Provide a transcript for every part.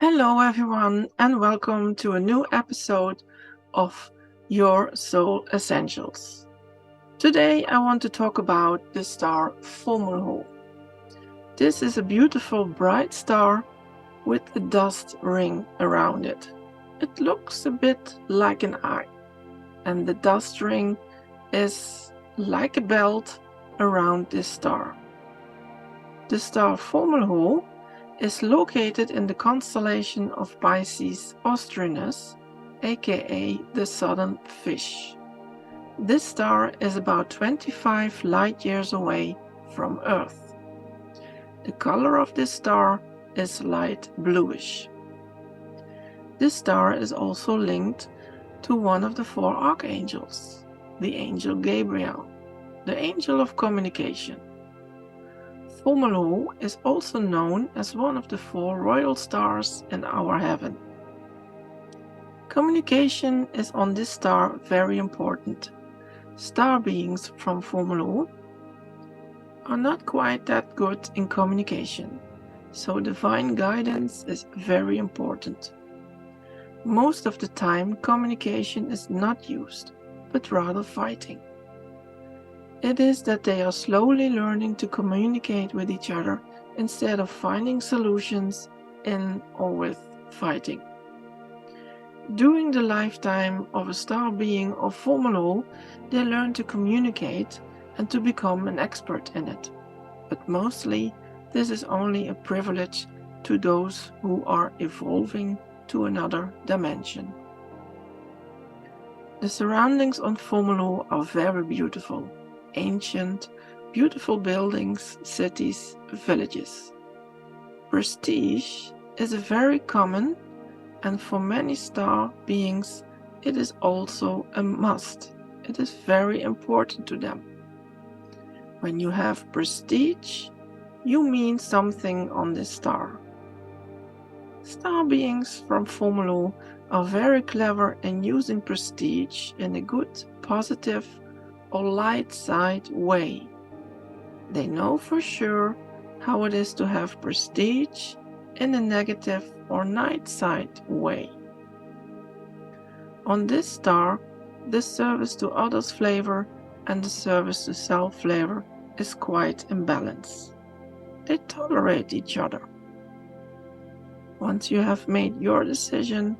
Hello, everyone, and welcome to a new episode of Your Soul Essentials. Today, I want to talk about the star Fomalhaut. This is a beautiful bright star with a dust ring around it. It looks a bit like an eye, and the dust ring is like a belt around this star. The star Fomalhaut is located in the constellation of Piscis Austrinus, aka the Southern Fish. This star is about 25 light years away from Earth. The color of this star is light bluish. This star is also linked to one of the four archangels, the angel Gabriel, the angel of communication. Fomalhaut is also known as one of the four royal stars in our heaven. Communication is on this star very important. Star beings from Fomalhaut are not quite that good in communication, so divine guidance is very important. Most of the time, communication is not used, but rather fighting. It is that they are slowly learning to communicate with each other instead of finding solutions in or with fighting. During the lifetime of a star being of Fomalhaut, they learn to communicate and to become an expert in it. But mostly, this is only a privilege to those who are evolving to another dimension. The surroundings on Fomalhaut are very beautiful. Ancient, beautiful buildings, cities, villages. Prestige is a very common, and for many star beings it is also a must. It is very important to them. When you have prestige, you mean something on this star. Star beings from Fomalhaut are very clever in using prestige in a good, positive, or light side way. They know for sure how it is to have prestige in a negative or night side way. On this star, the service to others flavor and the service to self flavor is quite in balance. They tolerate each other. Once you have made your decision,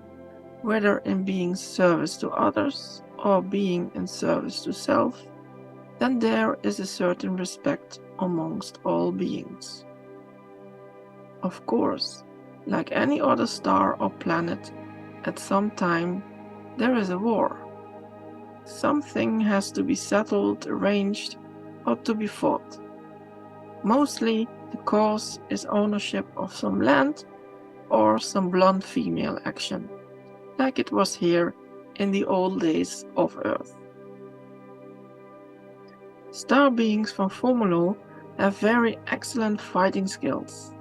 whether in being service to others or being in service to self, then there is a certain respect amongst all beings. Of course, like any other star or planet, at some time there is a war. Something has to be settled, arranged, or to be fought. Mostly the cause is ownership of some land or some blunt female action, like it was here in the old days of Earth. Star beings from Fomalhaut have very excellent fighting skills.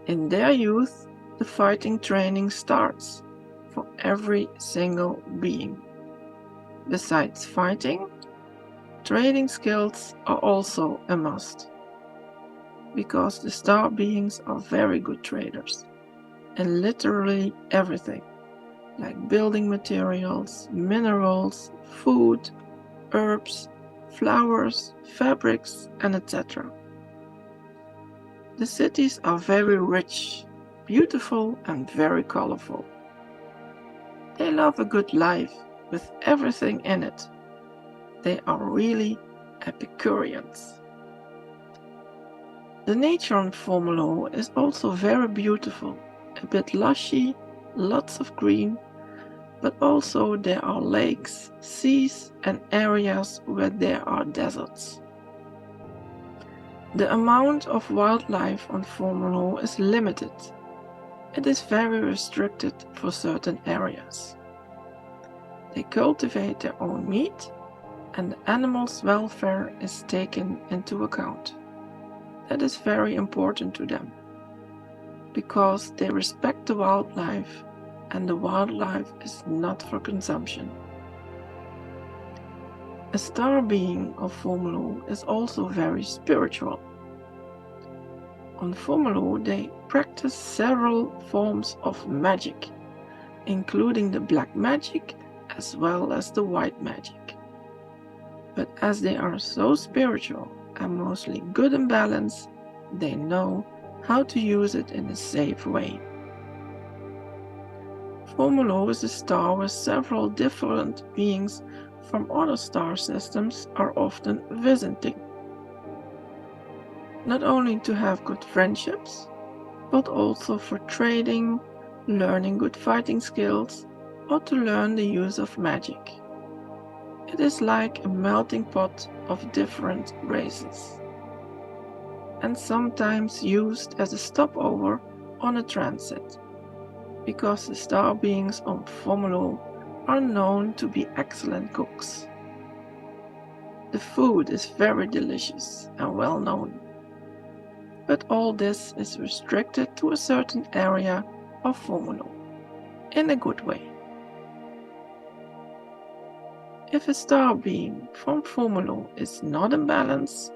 In their youth, the fighting training starts for every single being. Besides fighting, trading skills are also a must, because the star beings are very good traders in literally everything, like building materials, minerals, food, herbs, flowers, fabrics, and etc. The cities are very rich, beautiful, and very colorful. They love a good life with everything in it. They are really Epicureans. The nature on Fomalhaut is also very beautiful, a bit lushy, lots of green, but also there are lakes, seas, and areas where there are deserts. The amount of wildlife on Fomalhaut is limited. It is very restricted for certain areas. They cultivate their own meat, and the animals' welfare is taken into account. That is very important to them, because they respect the wildlife, and the wildlife is not for consumption. A star being of Fomalhaut is also very spiritual. On Fomalhaut, they practice several forms of magic, including the black magic as well as the white magic. But as they are so spiritual and mostly good and balanced, they know how to use it in a safe way. Fomalhaut is a star where several different beings from other star systems are often visiting. Not only to have good friendships, but also for trading, learning good fighting skills, or to learn the use of magic. It is like a melting pot of different races, and sometimes used as a stopover on a transit, because the star beings on Fomalhaut are known to be excellent cooks. The food is very delicious and well known, but all this is restricted to a certain area of Fomalhaut, in a good way. If a star being from Fomalhaut is not in balance,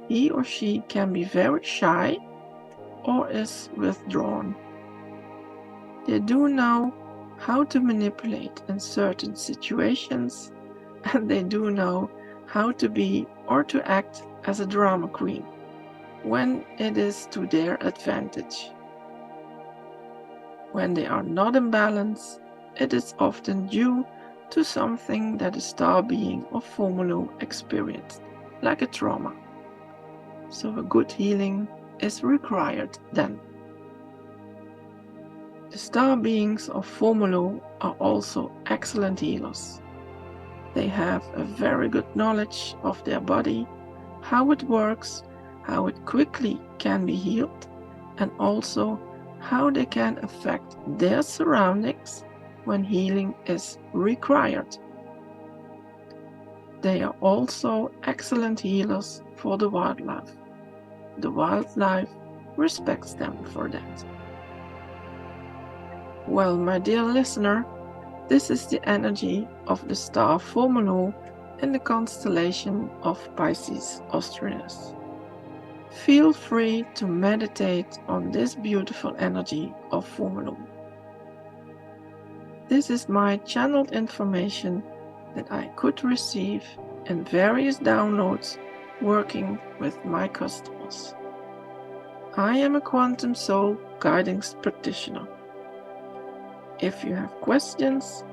he or she can be very shy or is withdrawn. They do know how to manipulate in certain situations, and they do know how to be or to act as a drama queen when it is to their advantage. When they are not in balance, it is often due to something that a star being of Fomalhaut experienced, like a trauma. So a good healing is required then. The star beings of Fomalhaut are also excellent healers. They have a very good knowledge of their body, how it works, how it quickly can be healed, and also how they can affect their surroundings when healing is required. They are also excellent healers for the wildlife. The wildlife respects them for that. Well, my dear listener, this is the energy of the star Fomalhaut in the constellation of Piscis Austrinus. Feel free to meditate on this beautiful energy of Fomalhaut. This is my channeled information that I could receive in various downloads working with my customers. I am a quantum soul guidance practitioner. If you have questions,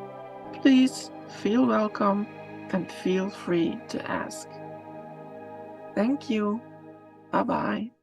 please feel welcome and feel free to ask. Thank you. Bye-bye.